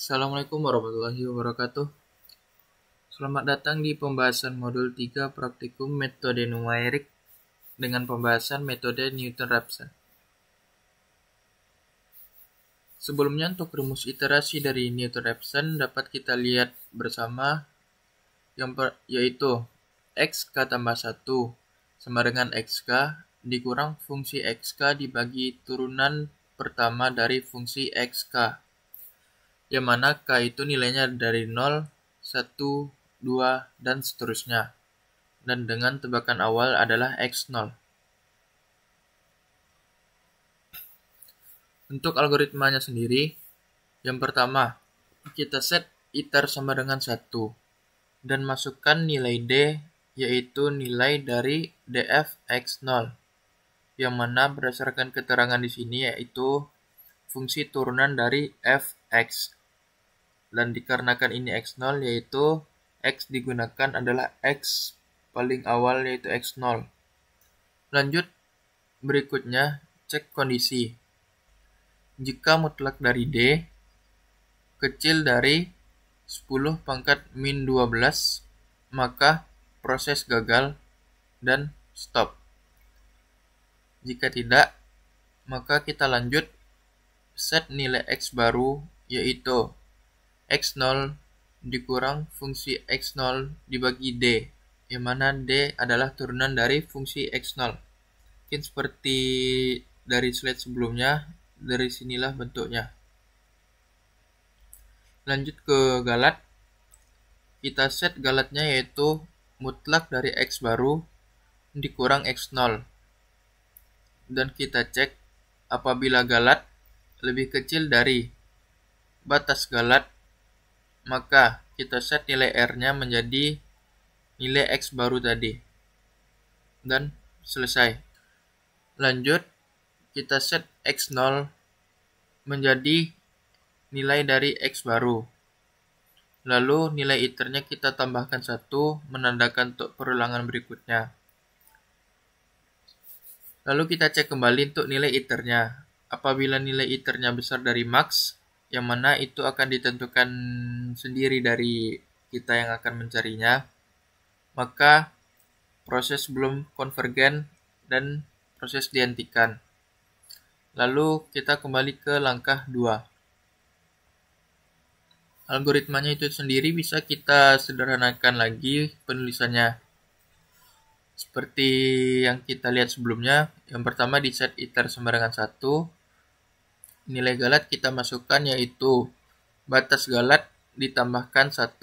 Assalamualaikum warahmatullahi wabarakatuh. Selamat datang di pembahasan modul 3 praktikum metode numerik dengan pembahasan metode Newton-Raphson. Sebelumnya untuk rumus iterasi dari Newton-Raphson dapat kita lihat bersama yaitu xk tambah 1 sama dengan xk dikurang fungsi xk dibagi turunan pertama dari fungsi xk, yang mana k itu nilainya dari 0, 1, 2, dan seterusnya. Dan dengan tebakan awal adalah x0. Untuk algoritmanya sendiri, yang pertama, kita set iter sama dengan 1 dan masukkan nilai d, yaitu nilai dari df x0, yang mana berdasarkan keterangan di sini yaitu fungsi turunan dari fx. Dan dikarenakan ini x0, yaitu x digunakan adalah x paling awal yaitu x0. Lanjut, berikutnya cek kondisi. Jika mutlak dari d kecil dari 10 pangkat min 12, maka proses gagal dan stop. Jika tidak, maka kita lanjut set nilai x baru yaitu x0 dikurang fungsi x0 dibagi d, yang mana d adalah turunan dari fungsi x0. Mungkin seperti dari slide sebelumnya, dari sinilah bentuknya. Lanjut ke galat, kita set galatnya yaitu mutlak dari x baru dikurang x0. Dan kita cek apabila galat lebih kecil dari batas galat, maka kita set nilai R-nya menjadi nilai X baru tadi. Dan selesai. Lanjut, kita set X0 menjadi nilai dari X baru. Lalu nilai iternya kita tambahkan 1, menandakan untuk perulangan berikutnya. Lalu kita cek kembali untuk nilai iternya. Apabila nilai iternya besar dari max, yang mana itu akan ditentukan sendiri dari kita yang akan mencarinya, maka proses belum konvergen dan proses dihentikan. Lalu kita kembali ke langkah 2. Algoritmanya itu sendiri bisa kita sederhanakan lagi penulisannya. Seperti yang kita lihat sebelumnya, yang pertama di set iter sama dengan 1, nilai galat kita masukkan yaitu batas galat ditambahkan 1.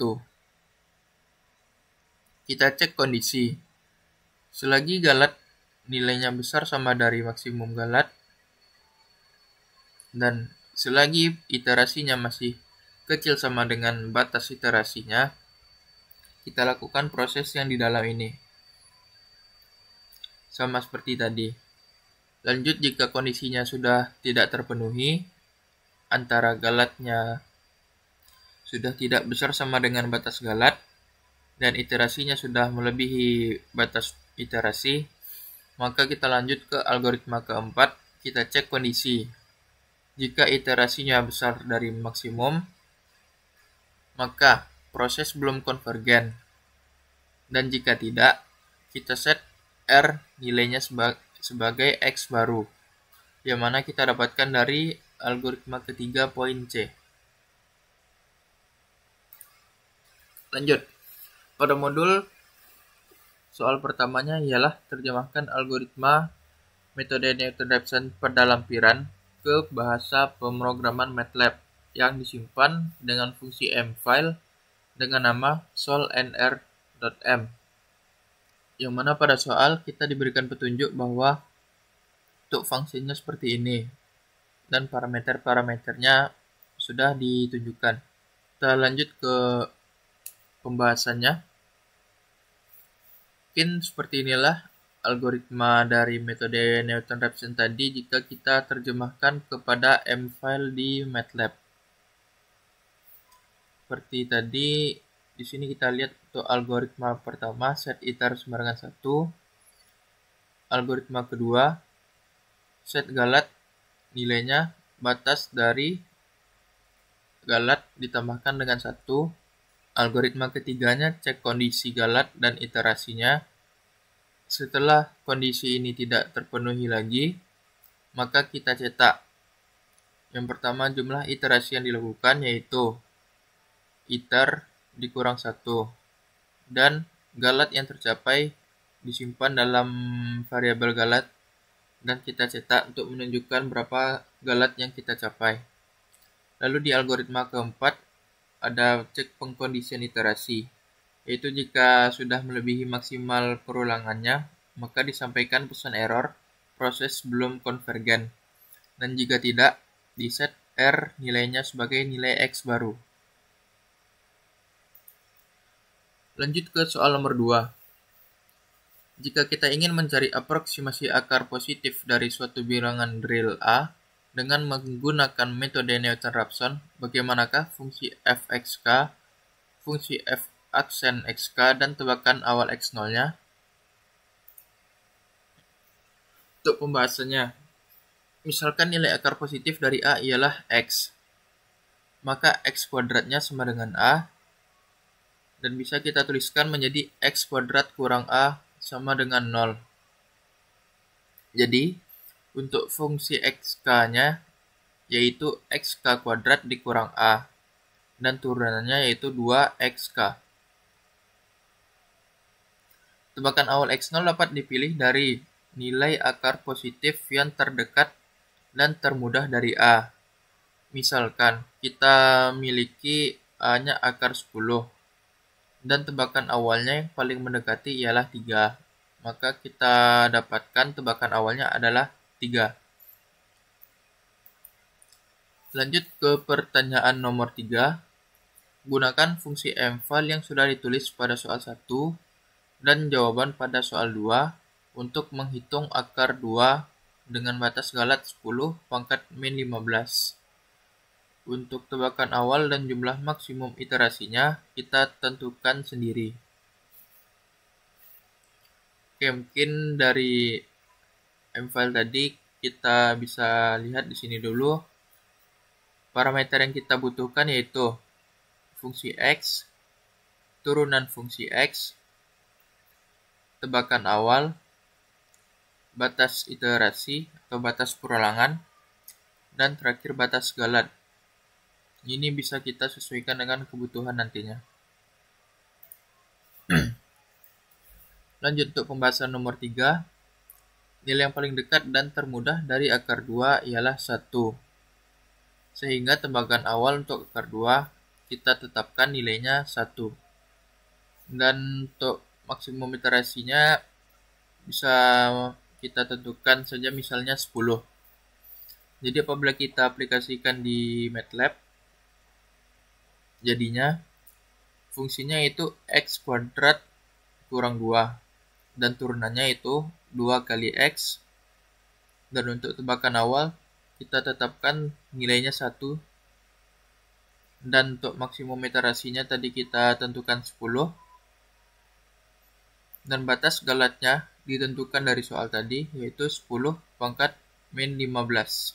Kita cek kondisi. Selagi galat nilainya besar sama dari maksimum galat, dan selagi iterasinya masih kecil sama dengan batas iterasinya, kita lakukan proses yang di dalam ini. Sama seperti tadi. Lanjut, jika kondisinya sudah tidak terpenuhi, antara galatnya sudah tidak besar sama dengan batas galat, dan iterasinya sudah melebihi batas iterasi, maka kita lanjut ke algoritma keempat, kita cek kondisi. Jika iterasinya besar dari maksimum, maka proses belum konvergen. Dan jika tidak, kita set R nilainya sebagai X baru, yang mana kita dapatkan dari algoritma ketiga poin C. Lanjut, pada modul soal pertamanya ialah terjemahkan algoritma metode Newton-Raphson pada lampiran ke bahasa pemrograman MATLAB yang disimpan dengan fungsi mfile dengan nama solnr.m. Yang mana pada soal kita diberikan petunjuk bahwa untuk fungsinya seperti ini dan parameter-parameternya sudah ditunjukkan. Kita lanjut ke pembahasannya. Mungkin seperti inilah algoritma dari metode Newton-Raphson tadi jika kita terjemahkan kepada mfile di MATLAB. Seperti tadi, di sini kita lihat untuk algoritma pertama set iter sama dengan 1. Algoritma kedua set galat nilainya batas dari galat ditambahkan dengan 1. Algoritma ketiganya cek kondisi galat dan iterasinya. Setelah kondisi ini tidak terpenuhi lagi, maka kita cetak. Yang pertama, jumlah iterasi yang dilakukan yaitu iter dikurang 1. Dan galat yang tercapai disimpan dalam variabel galat dan kita cetak untuk menunjukkan berapa galat yang kita capai. Lalu di algoritma keempat ada cek pengkondisian iterasi, yaitu jika sudah melebihi maksimal perulangannya, maka disampaikan pesan error proses belum konvergen, dan jika tidak, diset R nilainya sebagai nilai X baru. Lanjut ke soal nomor 2. Jika kita ingin mencari aproksimasi akar positif dari suatu bilangan real A dengan menggunakan metode Newton-Raphson, bagaimanakah fungsi f(x)k, fungsi f aksen xk, dan tebakan awal x0-nya? Untuk pembahasannya, misalkan nilai akar positif dari A ialah x, maka x kuadratnya sama dengan A, dan bisa kita tuliskan menjadi x kuadrat kurang A sama dengan 0. Jadi, untuk fungsi xk-nya yaitu xk kuadrat dikurang A, dan turunannya yaitu 2xk. Tebakan awal x0 dapat dipilih dari nilai akar positif yang terdekat dan termudah dari A. Misalkan, kita miliki A-nya akar 10, dan tebakan awalnya yang paling mendekati ialah 3. Maka kita dapatkan tebakan awalnya adalah 3. Lanjut ke pertanyaan nomor 3. Gunakan fungsi mval yang sudah ditulis pada soal 1 dan jawaban pada soal 2 untuk menghitung akar 2 dengan batas galat 10 pangkat min 15. Untuk tebakan awal dan jumlah maksimum iterasinya kita tentukan sendiri. Oke, mungkin dari mval tadi kita bisa lihat di sini dulu. Parameter yang kita butuhkan yaitu fungsi x, turunan fungsi x, tebakan awal, batas iterasi atau batas perulangan, dan terakhir batas galat. Ini bisa kita sesuaikan dengan kebutuhan nantinya. Lanjut untuk pembahasan nomor 3. Nilai yang paling dekat dan termudah dari akar 2 ialah 1. Sehingga tebakan awal untuk akar 2 kita tetapkan nilainya 1. Dan untuk maksimum iterasinya bisa kita tentukan saja misalnya 10. Jadi apabila kita aplikasikan di MATLAB, jadinya fungsinya itu x kuadrat kurang 2, dan turunannya itu 2 kali x, dan untuk tebakan awal kita tetapkan nilainya 1, dan untuk maksimum iterasinya tadi kita tentukan 10, dan batas galatnya ditentukan dari soal tadi yaitu 10 pangkat min 15.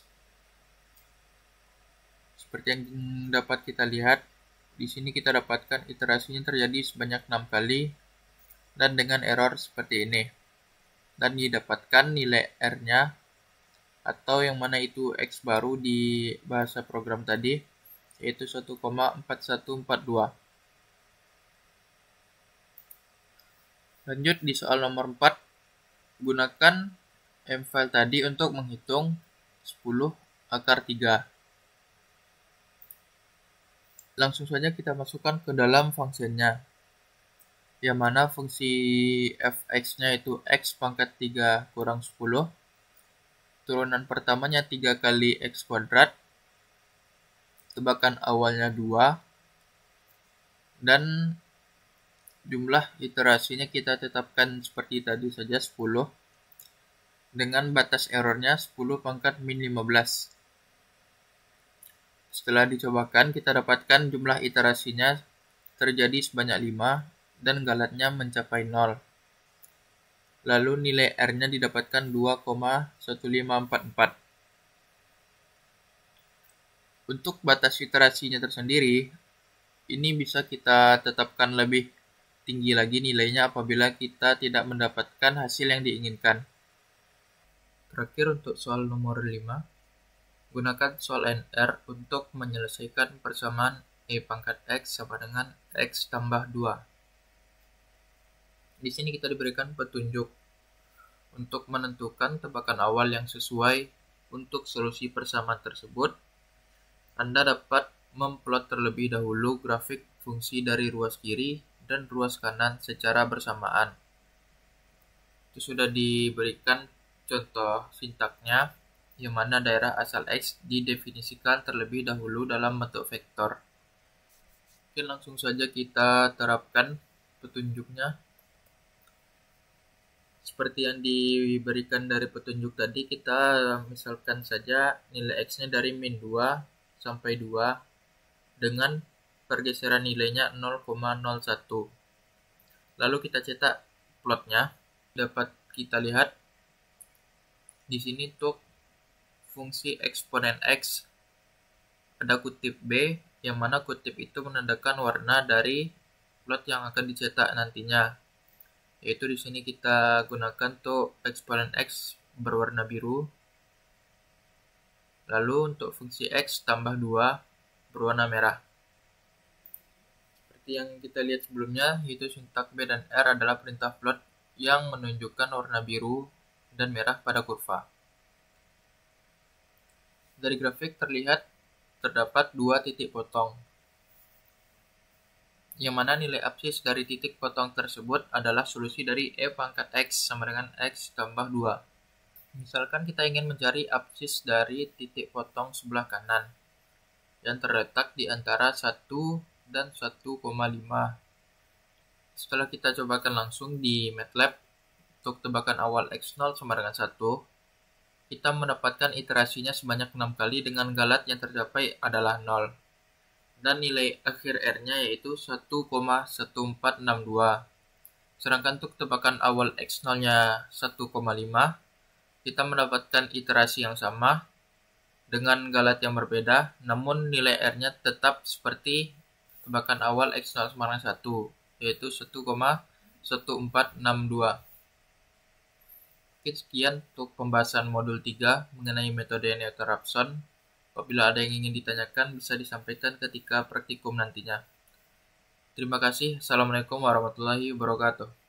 Seperti yang dapat kita lihat, di sini kita dapatkan iterasinya terjadi sebanyak 6 kali dan dengan error seperti ini. Dan didapatkan nilai R-nya atau yang mana itu X baru di bahasa program tadi yaitu 1,4142. Lanjut di soal nomor 4. Gunakan mval tadi untuk menghitung 10 akar 3. Langsung saja kita masukkan ke dalam fungsinya, yang mana fungsi fx-nya itu x pangkat 3 kurang 10. Turunan pertamanya 3 kali x kuadrat. Tebakan awalnya 2. Dan jumlah iterasinya kita tetapkan seperti tadi saja 10. Dengan batas errornya 10 pangkat min 15. Setelah dicobakan, kita dapatkan jumlah iterasinya terjadi sebanyak 5 dan galatnya mencapai 0. Lalu nilai R-nya didapatkan 2,1544. Untuk batas iterasinya tersendiri, ini bisa kita tetapkan lebih tinggi lagi nilainya apabila kita tidak mendapatkan hasil yang diinginkan. Terakhir untuk soal nomor 5, gunakan soal NR untuk menyelesaikan persamaan E pangkat X sama dengan X tambah 2. Di sini kita diberikan petunjuk untuk menentukan tebakan awal yang sesuai untuk solusi persamaan tersebut. Anda dapat memplot terlebih dahulu grafik fungsi dari ruas kiri dan ruas kanan secara bersamaan. Itu sudah diberikan contoh sintaknya, yang mana daerah asal X didefinisikan terlebih dahulu dalam bentuk vektor. Oke, langsung saja kita terapkan petunjuknya. Seperti yang diberikan dari petunjuk tadi, kita misalkan saja nilai X-nya dari min 2 sampai 2 dengan pergeseran nilainya 0,01. Lalu kita cetak plotnya. Dapat kita lihat di sini untuk fungsi eksponen X ada kutip B, yang mana kutip itu menandakan warna dari plot yang akan dicetak nantinya. Yaitu di sini kita gunakan untuk eksponen X berwarna biru. Lalu untuk fungsi X tambah 2 berwarna merah. Seperti yang kita lihat sebelumnya, yaitu sintak B dan R adalah perintah plot yang menunjukkan warna biru dan merah pada kurva. Dari grafik terlihat terdapat 2 titik potong, yang mana nilai absis dari titik potong tersebut adalah solusi dari E pangkat X sama dengan X tambah 2. Misalkan kita ingin mencari absis dari titik potong sebelah kanan yang terletak di antara 1 dan 1,5. Setelah kita cobakan langsung di MATLAB, untuk tebakan awal X0 sama dengan 1, kita mendapatkan iterasinya sebanyak 6 kali dengan galat yang tercapai adalah 0. Dan nilai akhir R-nya yaitu 1,1462. Sedangkan untuk tebakan awal X0-nya 1,5, kita mendapatkan iterasi yang sama dengan galat yang berbeda, namun nilai R-nya tetap seperti tebakan awal X0 sama dengan 1, yaitu 1,1462. Sekian untuk pembahasan modul 3 mengenai metode Newton-Raphson. Apabila ada yang ingin ditanyakan, bisa disampaikan ketika praktikum nantinya. Terima kasih. Assalamualaikum warahmatullahi wabarakatuh.